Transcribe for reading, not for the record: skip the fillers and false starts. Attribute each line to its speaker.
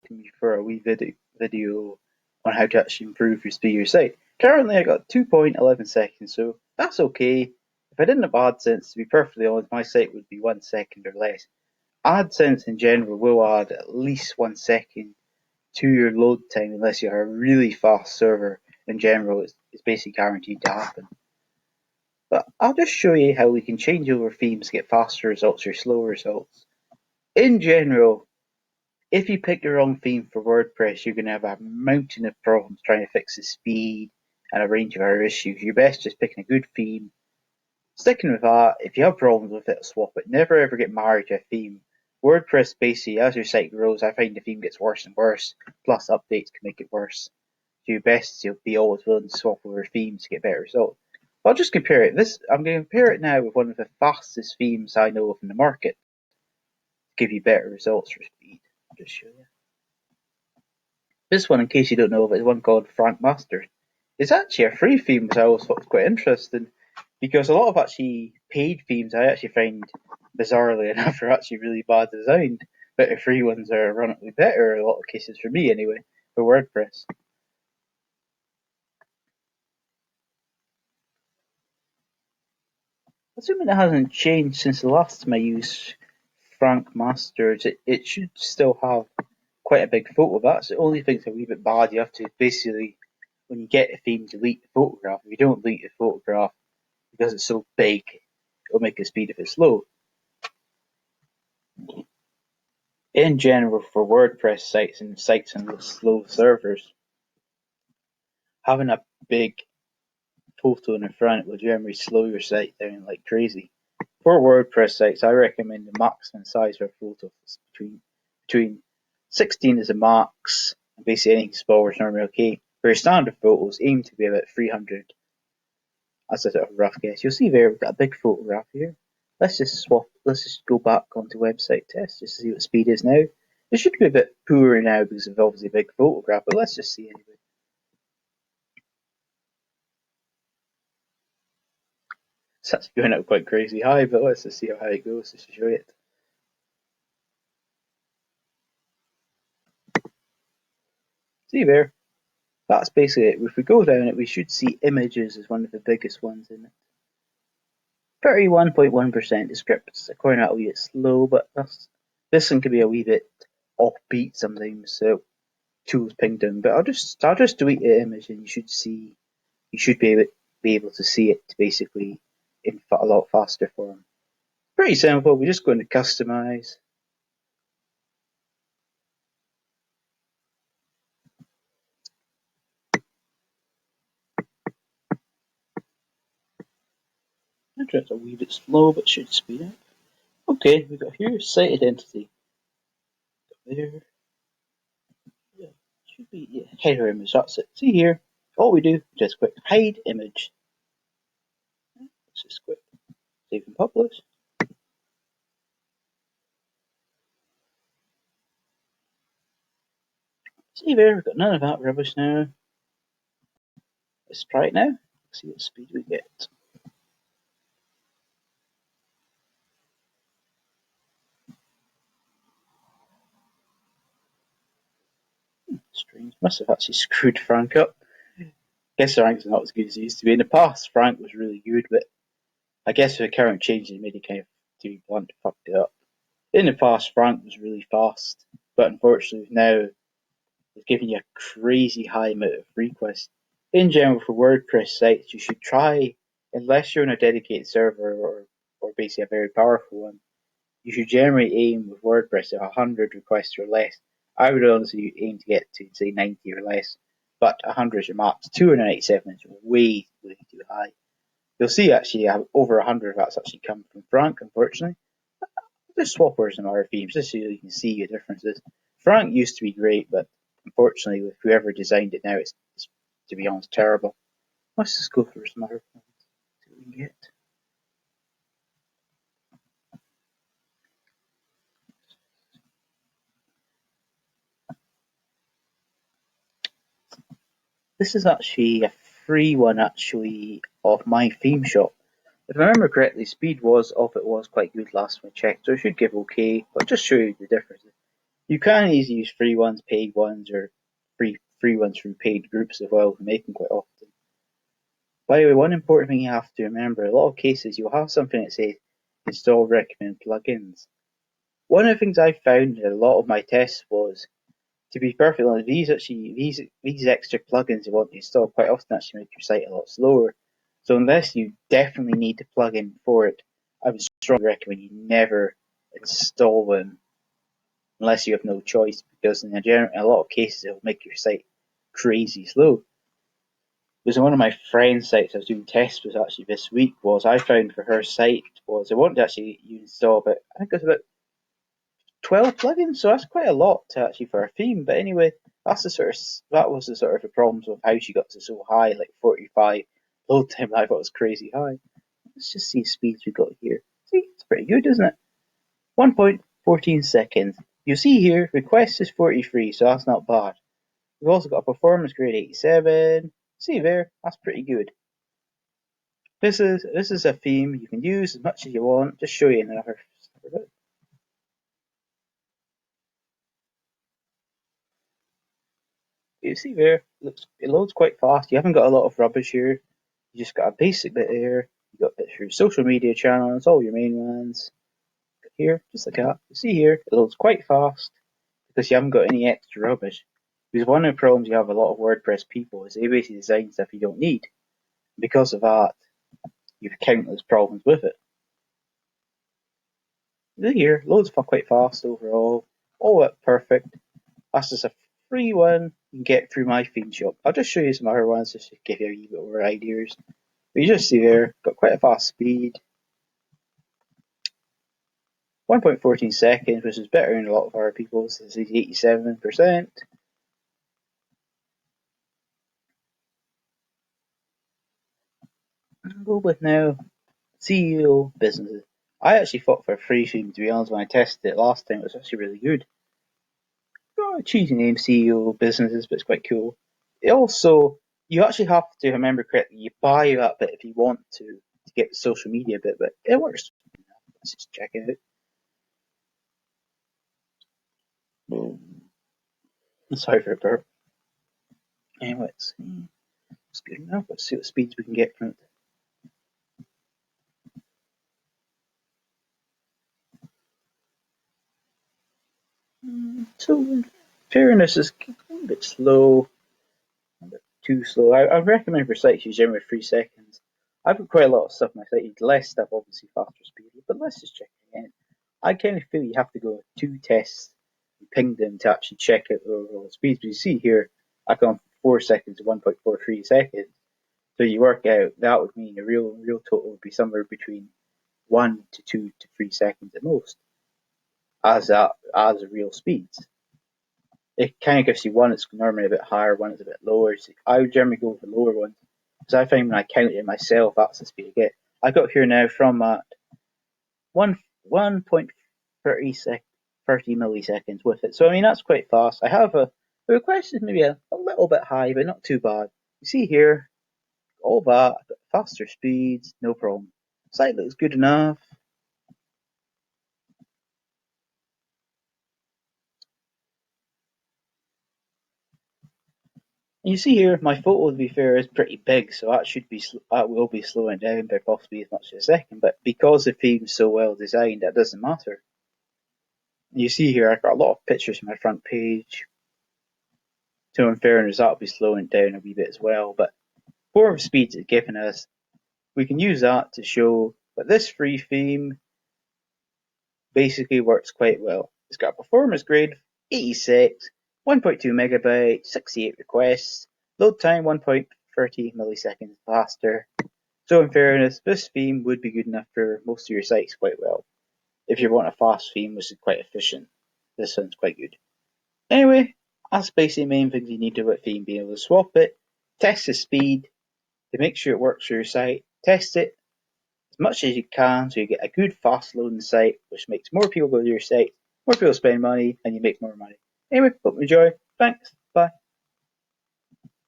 Speaker 1: asking me for a wee video on how to actually improve your speed of your site. Currently, I got 2.11 seconds, so that's okay. If I didn't have AdSense, to be perfectly honest, my site would be 1 second or less. AdSense in general will add at least 1 second to your load time unless you have a really fast server. In general, it's basically guaranteed to happen. But I'll just show you how we can change over themes to get faster results or slower results. In general, if you pick the wrong theme for WordPress, you're going to have a mountain of problems trying to fix the speed and a range of other issues. You're best just picking a good theme, sticking with that. If you have problems with it, swap it. Never ever get married to a theme. WordPress basically, as your site grows, I find the theme gets worse and worse, plus updates can make it worse. So your best you'll be always willing to swap over themes to get better results. I'll just compare it. I'm going to compare it now with one of the fastest themes I know of in the market to give you better results for speed. I'll just show you. This one, in case you don't know of it, is one called Frank Master. It's actually a free theme, which I always thought was quite interesting, because a lot of actually paid themes I actually find, bizarrely enough, are actually really bad designed, but the free ones are ironically better in a lot of cases, for me anyway, for WordPress. Assuming it hasn't changed since the last time I used Frank Masters, it should still have quite a big photo. That's the only thing that's a wee bit bad. You have to basically, when you get the theme, delete the photograph. If you don't delete the photograph because it's so big, it'll make the speed of it slow. In general, for WordPress sites and sites on slow servers, having a big photo in the front will generally slow your site down like crazy. For WordPress sites, I recommend the maximum size for photos between 16 is a max, and basically anything smaller is normally okay. For your standard photos, aim to be about 300. That's a sort of rough guess. You'll see there we've got a big photograph here. Let's just go back onto website test just to see what speed is now. It should be a bit poorer now because of obviously a big photograph, but let's just see anyway. It's actually going up quite crazy high, but let's just see how it goes just to show you it. See there? That's basically it. If we go down it, we should see images as one of the biggest ones in it. 31.1%. The script's according to that a wee bit slow, but this one can be a wee bit offbeat sometimes, so tools ping down. But I'll just delete the image, and you should be able to see it basically in a lot faster form. Pretty simple. We're just going to customize. It's a wee bit slow, but should speed up. Okay, we've got here site identity. There. Yeah, should be header image. That's it. See here. All we do, just click hide image. Let's just click save and publish. See there, we've got none of that rubbish now. Let's try it now. See what speed we get. Strange. Must have actually screwed Frank up. Guess Frank's not as good as he used to be. In the past, Frank was really good, but I guess with the current changes, it made it kind of, to be blunt, fucked it up. In the past, Frank was really fast, but unfortunately now it's giving you a crazy high amount of requests. In general, for WordPress sites, you should try, unless you're on a dedicated server or basically a very powerful one, you should generally aim with WordPress at 100 requests or less. I would honestly aim to get to, say, 90 or less, but 100 is your max. 297 is way, way too high. You'll see actually over 100 of that's actually come from Frank, unfortunately. Just swap over some other themes just so you can see the differences. Frank used to be great, but unfortunately, with whoever designed it now, it's to be honest, terrible. Let's just go for some other ones. See what we can get. This is actually a free one, actually, of my theme shop. If I remember correctly, speed was off. It was quite good last time I checked, so it should give okay. But I'll just show you the differences. You can easily use free ones, paid ones, or free ones through paid groups as well, who make them quite often. By the way, one important thing you have to remember, in a lot of cases you'll have something that says install recommend plugins. One of the things I found in a lot of my tests was, to be perfectly honest, these extra plugins you want to install quite often actually make your site a lot slower. So unless you definitely need a plugin for it, I would strongly recommend you never install them unless you have no choice, because in a lot of cases it will make your site crazy slow. Because one of my friend's sites I was doing tests with actually this week was, I found for her site was, I wanted to actually install about, I think it was about 12 plugins, so that's quite a lot to actually for a theme. But anyway, that was the sort of the problems of how she got to so high, like 45 load time. I thought was crazy high. Let's just see the speeds we got here. See, it's pretty good, isn't it? 1.14 seconds. You see here, request is 43, so that's not bad. We've also got a performance grade 87. See there, that's pretty good. This is a theme you can use as much as you want. Just show you another. You see there, it loads quite fast. You haven't got a lot of rubbish here. You just got a basic bit there. You got bits for your social media channels, all your main ones. Here, just like that. You see here, it loads quite fast because you haven't got any extra rubbish. Because one of the problems you have a lot of WordPress people is they basically design stuff you don't need. Because of that, you have countless problems with it. Here, loads quite fast overall. All that perfect. That's just a free one you can get through my theme shop. I'll just show you some other ones just to give you a wee bit more ideas. But you just see there, got quite a fast speed. 1.14 seconds, which is better than a lot of other people's. This is 87%. I'll go with now CEO businesses. I actually fought for a free theme, to be honest. When I tested it last time, it was actually really good. Got a cheesy name, CEO businesses, but it's quite cool. It also, you actually have to remember correctly, you buy that bit if you want to get the social media bit, but it works. Let's just check it out. Sorry for a burp. Anyway, let's see. It's good enough. Let's see what speeds we can get from it. So, in fairness, it's a bit slow, a bit too slow. I recommend for sites use generally 3 seconds. I've got quite a lot of stuff on my site. Less stuff, obviously, faster speed. But let's just check it again. I kind of feel you have to go 2 tests and ping them to actually check out the overall speeds. But you see here, I've gone from 4 seconds to 1.43 seconds. So you work out that would mean the real total would be somewhere between 1 to 2 to 3 seconds at most, as a real speeds. It kind of gives you one that's normally a bit higher, one that's a bit lower. So I would generally go with the lower ones because I find when I count it myself, that's the speed I get. I got here now from at 1.30 milliseconds with it. So I mean that's quite fast. I have the request is maybe a little bit high, but not too bad. You see here, all that, faster speeds, no problem. Site looks good enough. And you see here, my photo, to be fair, is pretty big, so that will be slowing down by possibly as much as a second. But because the theme's so well designed, that doesn't matter. And you see here, I've got a lot of pictures on my front page. So in fairness, that'll be slowing down a wee bit as well. But for speeds it's given us, we can use that to show that this free theme basically works quite well. It's got a performance grade of 86, 1.2 megabytes, 68 requests, load time 1.30 milliseconds faster. So in fairness, this theme would be good enough for most of your sites quite well. If you want a fast theme which is quite efficient, this sounds quite good. Anyway, that's basically the main things you need to do with a theme, being able to swap it, test the speed, to make sure it works for your site, test it as much as you can so you get a good fast loading site, which makes more people go to your site, more people spend money, and you make more money. Anyway, hope you enjoy. Thanks. Bye.